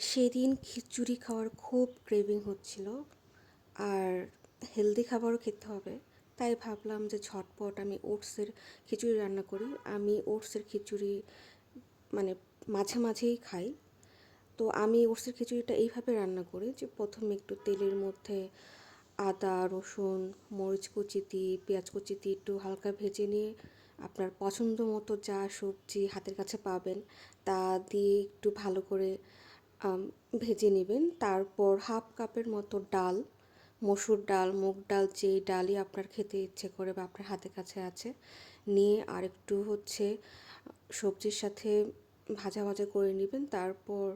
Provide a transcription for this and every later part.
সেদিন খিচুড়ি খাওয়ার খুব ক্রেভিং হচ্ছিল, আর হেলদি খাবারও খেতে হবে। তাই ভাবলাম যে ঝটপট আমি ওটসের খিচুড়ি রান্না করি। আমি ওটসের খিচুড়ি মানে মাঝে মাঝেই খাই। তো আমি ওটসের খিচুড়িটা এইভাবে রান্না করি যে প্রথমে একটু তেলের মধ্যে আদা, রসুন, মরিচ কুচি দিয়ে, পেঁয়াজ কুচি দিয়ে একটু হালকা ভেজে নিয়ে আপনার পছন্দ মতো যা সবজি হাতের কাছে পাবেন তা দিয়ে একটু ভালো করে ভেজে নেবেন। তারপর হাফ কাপের মতো ডাল, মসুর ডাল, মুগ ডাল, যেই ডালই আপনার খেতে ইচ্ছে করে বা আপনার হাতের কাছে আছে, নিয়ে আর একটু সবজির সাথে ভাজা ভাজা করে নেবেন। তারপর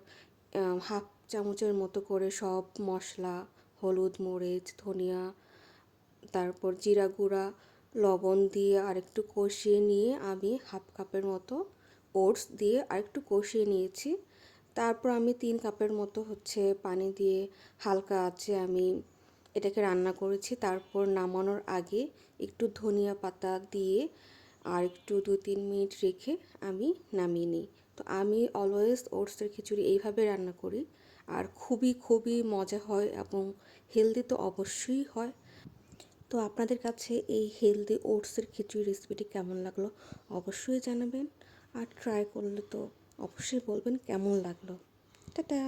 হাফ চামচের মতো করে সব মশলা, হলুদ, মরিচ, ধনিয়া, তারপর জিরা গুঁড়া, লবণ দিয়ে আরেকটু কষিয়ে নিয়ে আমি হাফ কাপের মতো ওটস দিয়ে আরেকটু কষিয়ে নিয়েছি। তারপর আমি 3 কাপের মতো পানি দিয়ে হালকা আঁচে আমি এটাকে রান্না করেছি। তারপর নামানোর আগে একটু ধনিয়া পাতা দিয়ে আর একটু 2-3 মিনিট রেখে আমি নামিয়ে নিই। তো আমি অলওয়েজ ওটসের খিচুড়ি এইভাবে রান্না করি, আর খুবই খুবই মজা হয় এবং হেলদি তো অবশ্যই হয়। তো আপনাদের কাছে এই হেলদি ওটসের খিচুড়ি রেসিপিটি কেমন লাগলো অবশ্যই জানাবেন, আর ট্রাই করলে তো অবশ্যই বলবেন কেমন লাগলো। টাটা।